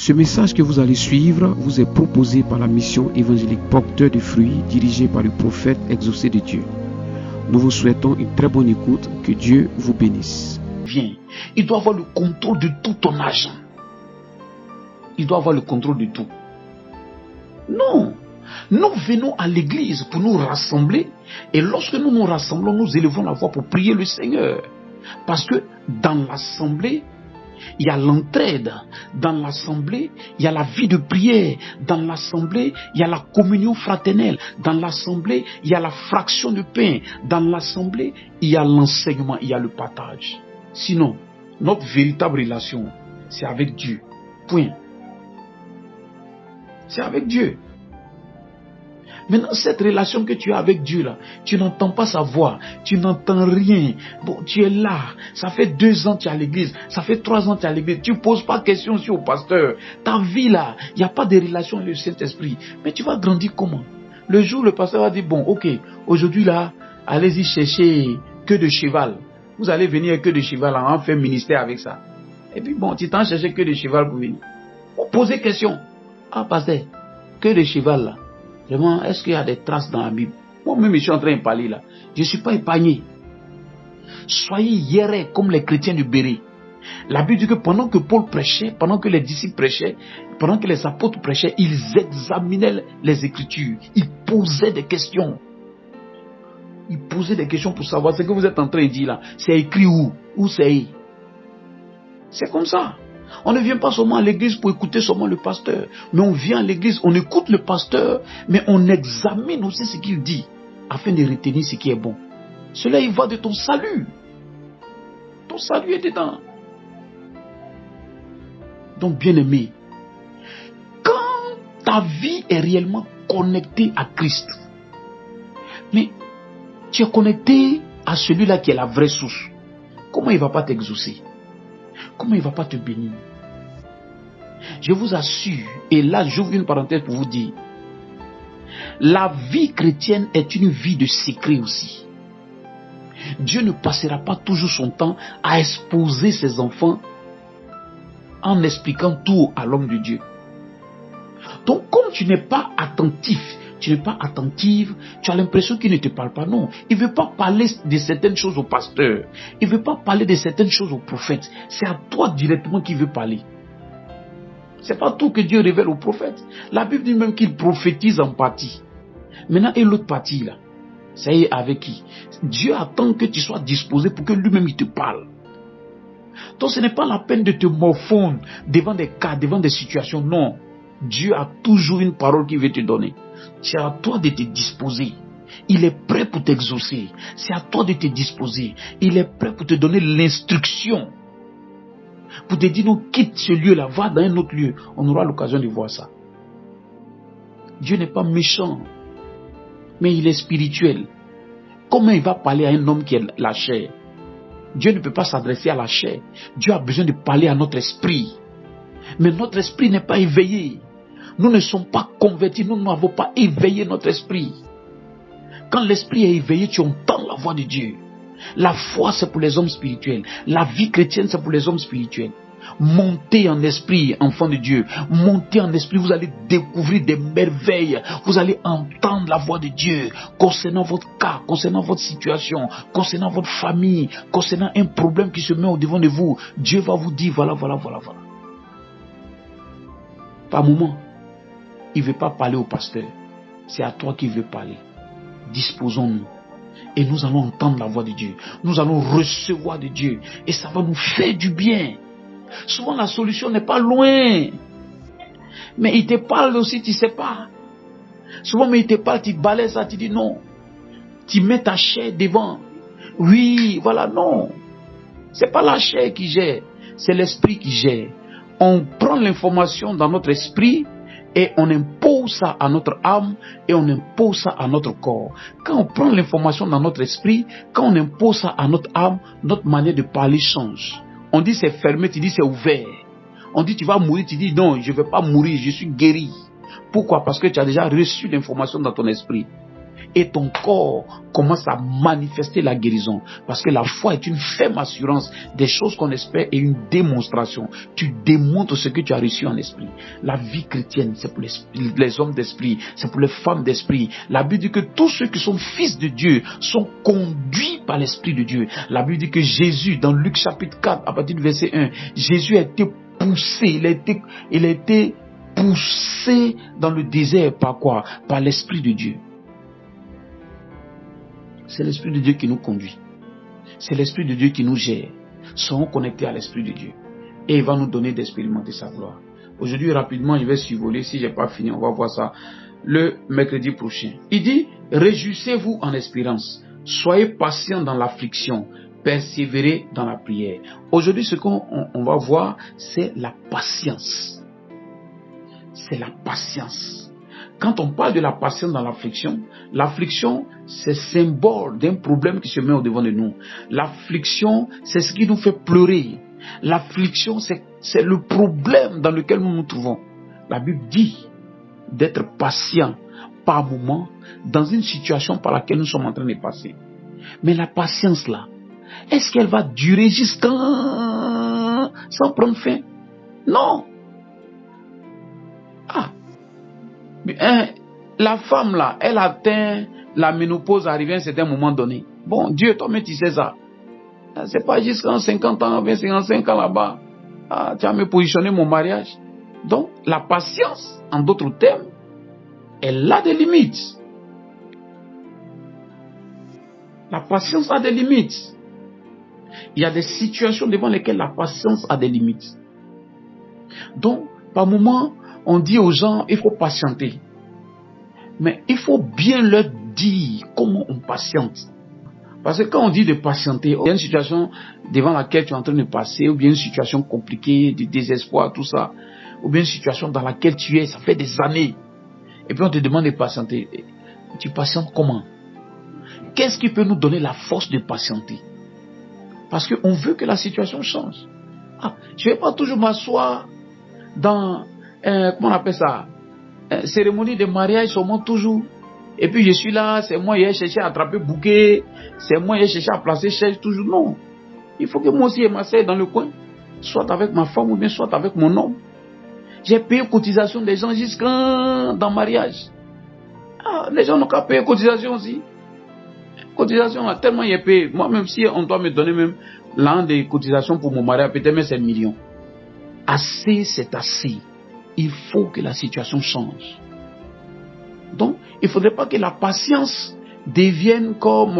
Ce message que vous allez suivre vous est proposé par la mission évangélique Porteur de fruits dirigée par le prophète exaucé de Dieu. Nous vous souhaitons une très bonne écoute. Que Dieu vous bénisse. Viens. Il doit avoir le contrôle de tout ton argent. Il doit avoir le contrôle de tout. Non. Nous venons à l'église pour nous rassembler. Et lorsque nous nous rassemblons, nous élevons la voix pour prier le Seigneur. Parce que dans l'assemblée, il y a l'entraide. Dans l'assemblée, il y a la vie de prière. Dans l'assemblée, il y a la communion fraternelle. Dans l'assemblée, il y a la fraction de pain. Dans l'assemblée, il y a l'enseignement, il y a le partage. Sinon, notre véritable relation, c'est avec Dieu. Point. C'est avec Dieu. Maintenant, cette relation que tu as avec Dieu là, tu n'entends pas sa voix, tu n'entends rien. Bon, tu es là, ça fait 2 ans que tu es à l'église, ça fait 3 ans que tu es à l'église, tu ne poses pas de questions sur le pasteur. Ta vie là, il n'y a pas de relation avec le Saint-Esprit. Mais tu vas grandir comment? Le jour où le pasteur va dire, bon, ok, aujourd'hui là, allez-y chercher queue de cheval. Vous allez venir queue de cheval, on va faire ministère avec ça. Et puis bon, tu t'en cherches queue de cheval pour venir. Vous posez question. Ah, pasteur, queue de cheval là. Vraiment, est-ce qu'il y a des traces dans la Bible? Moi-même, je suis en train de parler là. Je ne suis pas épargné. Soyez hiérés comme les chrétiens du Béret. La Bible dit que pendant que Paul prêchait, pendant que les disciples prêchaient, pendant que les apôtres prêchaient, ils examinaient les Écritures. Ils posaient des questions. Ils posaient des questions pour savoir ce que vous êtes en train de dire là. C'est écrit où? Où c'est? C'est comme ça. On ne vient pas seulement à l'église pour écouter seulement le pasteur, mais on vient à l'église, on écoute le pasteur, mais on examine aussi ce qu'il dit, afin de retenir ce qui est bon. Cela y va de ton salut. Ton salut est dedans. Donc, bien-aimé, quand ta vie est réellement connectée à Christ, mais tu es connecté à celui-là qui est la vraie source, comment il ne va pas t'exaucer? Comment il ne va pas te bénir? Je vous assure, et là j'ouvre une parenthèse pour vous dire, la vie chrétienne est une vie de secret aussi. Dieu ne passera pas toujours son temps à exposer ses enfants en expliquant tout à l'homme de Dieu. Donc comme tu n'es pas attentif, tu n'es pas attentive, tu as l'impression qu'il ne te parle pas. Non, il ne veut pas parler de certaines choses au pasteur. Il ne veut pas parler de certaines choses au prophète. C'est à toi directement qu'il veut parler. Ce n'est pas tout que Dieu révèle au prophète. La Bible dit même qu'il prophétise en partie. Maintenant, et l'autre partie là, ça y est avec qui? Dieu attend que tu sois disposé pour que lui-même il te parle. Donc ce n'est pas la peine de te morfondre devant des cas, devant des situations. Non. Dieu a toujours une parole qu'il veut te donner. C'est à toi de te disposer. Il est prêt pour t'exaucer. C'est à toi de te disposer. Il est prêt pour te donner l'instruction. Pour te dire, non, quitte ce lieu-là, va dans un autre lieu. On aura l'occasion de voir ça. Dieu n'est pas méchant, mais il est spirituel. Comment il va parler à un homme qui est la chair? Dieu ne peut pas s'adresser à la chair. Dieu a besoin de parler à notre esprit. Mais notre esprit n'est pas éveillé. Nous ne sommes pas convertis, nous n'avons pas éveillé notre esprit. Quand l'esprit est éveillé, tu entends la voix de Dieu. La foi, c'est pour les hommes spirituels. La vie chrétienne, c'est pour les hommes spirituels. Montez en esprit, enfants de Dieu. Montez en esprit, vous allez découvrir des merveilles. Vous allez entendre la voix de Dieu concernant votre cas, concernant votre situation, concernant votre famille, concernant un problème qui se met au devant de vous. Dieu va vous dire, voilà. Par moment, il ne veut pas parler au pasteur. C'est à toi qu'il veut parler. Disposons-nous. Et nous allons entendre la voix de Dieu. Nous allons recevoir de Dieu. Et ça va nous faire du bien. Souvent la solution n'est pas loin. Mais il te parle aussi, tu ne sais pas. Souvent, mais il te parle, tu balayes ça, tu dis non. Tu mets ta chair devant. Oui, voilà, non. Ce n'est pas la chair qui gère. C'est l'esprit qui gère. On prend l'information dans notre esprit et on impose ça à notre âme et on impose ça à notre corps. Quand on prend l'information dans notre esprit, quand on impose ça à notre âme, notre manière de parler change. On dit c'est fermé, tu dis c'est ouvert. On dit tu vas mourir, tu dis non, je ne vais pas mourir, je suis guéri. Pourquoi? Parce que tu as déjà reçu l'information dans ton esprit. et ton corps commence à manifester la guérison. Parce que la foi est une ferme assurance des choses qu'on espère et une démonstration. Tu démontres ce que tu as reçu en esprit. La vie chrétienne, c'est pour les hommes d'esprit, c'est pour les femmes d'esprit. La Bible dit que tous ceux qui sont fils de Dieu sont conduits par l'Esprit de Dieu. La Bible dit que Jésus, dans Luc chapitre 4, à partir du verset 1, Jésus a été poussé, il a été poussé dans le désert par quoi? Par l'Esprit de Dieu. C'est l'Esprit de Dieu qui nous conduit. C'est l'Esprit de Dieu qui nous gère. Soyons connectés à l'Esprit de Dieu. Et il va nous donner d'expérimenter sa gloire. Aujourd'hui, rapidement, je vais survoler. Si je n'ai pas fini, on va voir ça le mercredi prochain. Il dit, réjouissez-vous en espérance. Soyez patients dans l'affliction. Persévérez dans la prière. Aujourd'hui, ce qu'on va voir, c'est la patience. C'est la patience. Quand on parle de la patience dans l'affliction, c'est symbole d'un problème qui se met au devant de nous. L'affliction, c'est ce qui nous fait pleurer. L'affliction, c'est le problème dans lequel nous nous trouvons. La Bible dit d'être patient par moment dans une situation par laquelle nous sommes en train de passer. Mais la patience là, est-ce qu'elle va durer jusqu'à sans prendre fin? Non. La femme là, elle atteint la ménopause arrivée à un certain moment donné. Bon, Dieu, toi-même tu sais ça. C'est pas jusqu'à 50 ans, 55 ans là-bas. Tu as me positionné mon mariage. Donc, la patience, en d'autres termes, elle a des limites. La patience a des limites. Il y a des situations devant lesquelles la patience a des limites. Donc, par moment, on dit aux gens, il faut patienter. Mais il faut bien leur dire comment on patiente. Parce que quand on dit de patienter, il y a une situation devant laquelle tu es en train de passer, ou bien une situation compliquée, de désespoir, tout ça, ou bien une situation dans laquelle tu es, ça fait des années. Et puis on te demande de patienter. Tu patientes comment? Qu'est-ce qui peut nous donner la force de patienter? Parce qu'on veut que la situation change. Je ne vais pas toujours m'asseoir dans, comment on appelle ça, cérémonie de mariage seulement toujours. Et puis je suis là, c'est moi qui ai cherché à attraper bouquet, c'est moi qui ai cherché à placer chaise toujours. Non. Il faut que moi aussi je m'asseye dans le coin, soit avec ma femme ou bien soit avec mon homme. J'ai payé cotisation des gens jusqu'à dans le mariage. Les gens n'ont qu'à payer cotisation aussi. Cotisation, tellement il est payé. Moi-même, si on doit me donner même l'an de cotisation pour mon mariage, peut-être même 7 millions. Assez, c'est assez. Il faut que la situation change. Donc, il ne faudrait pas que la patience devienne comme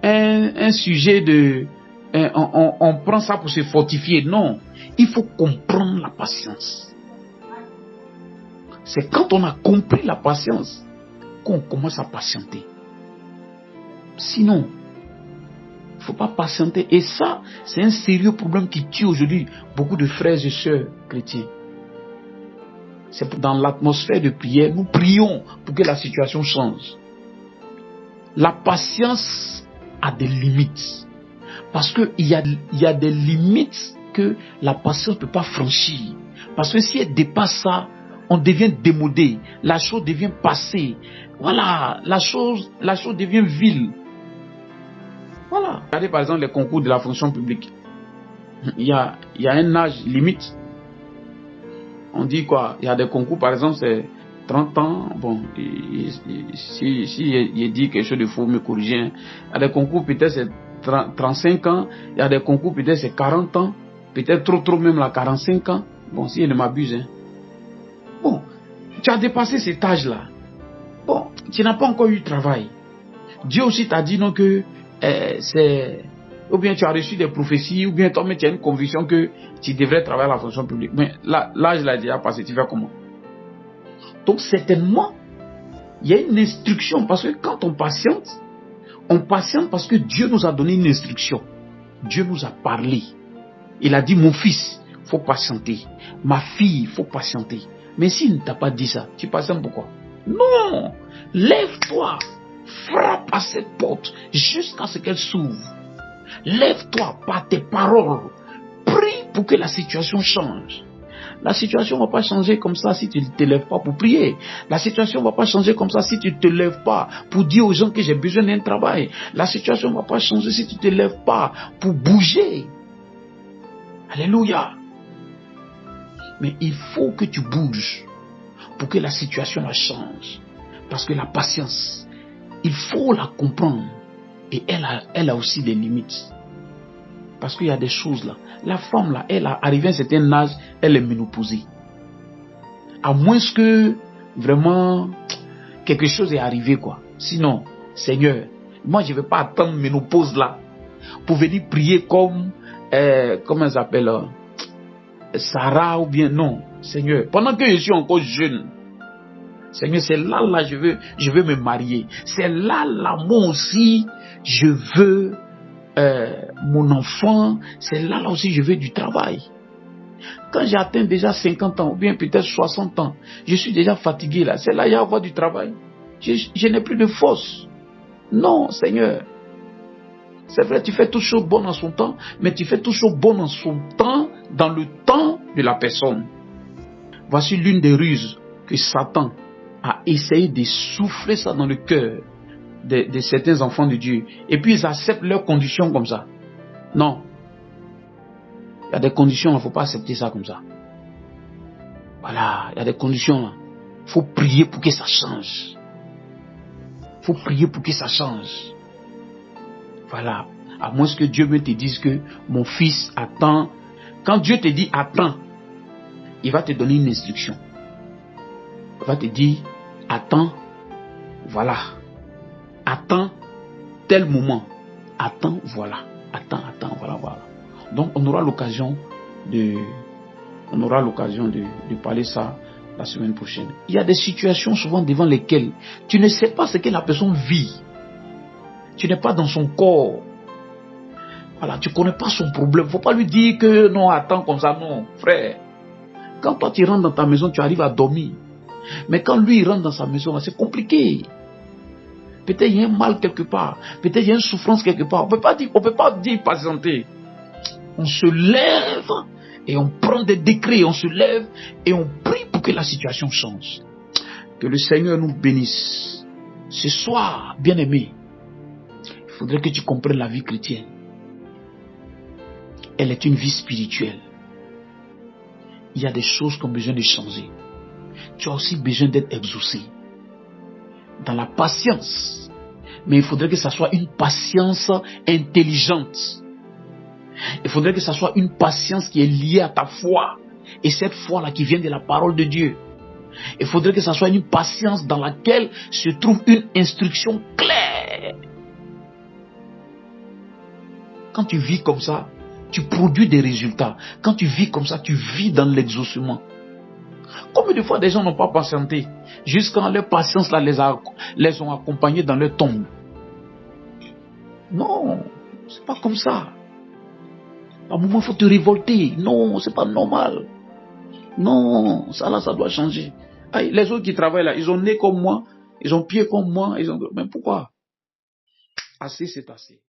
un sujet de... on prend ça pour se fortifier. Non, il faut comprendre la patience. C'est quand on a compris la patience qu'on commence à patienter. Sinon, il ne faut pas patienter. Et ça, c'est un sérieux problème qui tue aujourd'hui beaucoup de frères et sœurs chrétiens. C'est dans l'atmosphère de prière, nous prions pour que la situation change. La patience a des limites. Parce qu'il y a des limites que la patience ne peut pas franchir. Parce que si elle dépasse ça, on devient démodé. La chose devient passée. Voilà, la chose devient vile. Voilà. Regardez par exemple les concours de la fonction publique. Il y a un âge limite. On dit quoi? Il y a des concours, par exemple, c'est 30 ans. Bon, si il dit quelque chose de faux, me corriger. Il y a des concours, peut-être c'est 35 ans. Il y a des concours, peut-être c'est 40 ans. Peut-être trop même là, 45 ans. Bon, si je ne m'abuse. Bon, tu as dépassé cet âge-là. Bon, tu n'as pas encore eu de travail. Dieu aussi t'a dit non que c'est... Ou bien tu as reçu des prophéties, ou bien toi-même tu as une conviction que tu devrais travailler à la fonction publique. Mais l'âge là déjà passé, tu fais comment? Donc certainement, il y a une instruction, parce que quand on patiente parce que Dieu nous a donné une instruction. Dieu nous a parlé. Il a dit, mon fils, il faut patienter. Ma fille, il faut patienter. Mais s'il ne t'a pas dit ça, tu patientes pourquoi? Non! Lève-toi, frappe à cette porte jusqu'à ce qu'elle s'ouvre. Lève-toi par tes paroles. Prie pour que la situation change. La situation ne va pas changer comme ça si tu ne te lèves pas pour prier. La situation ne va pas changer comme ça si tu ne te lèves pas pour dire aux gens que j'ai besoin d'un travail. La situation ne va pas changer si tu ne te lèves pas pour bouger. Alléluia. Mais il faut que tu bouges pour que la situation la change. Parce que la patience, il faut la comprendre. Et elle a aussi des limites. Parce qu'il y a des choses là. La femme là, elle a arrivé à un certain âge, elle est ménopausée. À moins que vraiment quelque chose est arrivé quoi. Sinon, Seigneur, moi je ne vais pas attendre ménopause là pour venir prier comme, comment elle s'appelle, Sarah ou bien non. Seigneur, pendant que je suis encore jeune, Seigneur, c'est là je veux me marier. C'est là moi aussi, je veux mon enfant. C'est là aussi, je veux du travail. Quand j'ai atteint déjà 50 ans, ou bien peut-être 60 ans, je suis déjà fatigué là. C'est là, il y a avoir du travail. Je n'ai plus de force. Non, Seigneur. C'est vrai, tu fais toutes choses bonnes en son temps, mais tu fais toutes choses bonnes en son temps, dans le temps de la personne. Voici l'une des ruses que Satan a essayé de souffler ça dans le cœur de certains enfants de Dieu. Et puis ils acceptent leurs conditions comme ça. Non. Il y a des conditions, il ne faut pas accepter ça comme ça. Voilà, il y a des conditions là. Il faut prier pour que ça change. Il faut prier pour que ça change. Voilà. À moins que Dieu me te dise que mon fils attend. Quand Dieu te dit attends, il va te donner une instruction. Il va te dire attends, voilà. Attends tel moment. Attends, voilà. Attends, voilà. Donc on aura l'occasion de parler ça la semaine prochaine. Il y a des situations souvent devant lesquelles tu ne sais pas ce que la personne vit. Tu n'es pas dans son corps. Voilà, tu ne connais pas son problème. Il ne faut pas lui dire que non, attends comme ça, non, frère. Quand toi tu rentres dans ta maison, tu arrives à dormir. Mais quand lui il rentre dans sa maison, c'est compliqué. Peut-être il y a un mal quelque part. Peut-être il y a une souffrance quelque part. On ne peut pas dire patienter. On se lève et on prend des décrets. On se lève et on prie pour que la situation change. Que le Seigneur nous bénisse. Ce soir, bien-aimé, il faudrait que tu comprennes la vie chrétienne. Elle est une vie spirituelle. Il y a des choses qui ont besoin de changer. Tu as aussi besoin d'être exaucé. Dans la patience. Mais il faudrait que ça soit une patience intelligente. Il faudrait que ça soit une patience qui est liée à ta foi. Et cette foi-là qui vient de la parole de Dieu. Il faudrait que ça soit une patience dans laquelle se trouve une instruction claire. Quand tu vis comme ça, tu produis des résultats. Quand tu vis comme ça, tu vis dans l'exaucement. Combien de fois des gens n'ont pas patienté jusqu'à leur patience là les ont accompagnés dans leur tombe? Non, c'est pas comme ça. À un moment, il faut te révolter. Non, c'est pas normal. Non, ça là, ça doit changer. Aïe, les autres qui travaillent là, ils ont nez comme moi, ils ont pieds comme moi, mais pourquoi? Assez, c'est assez.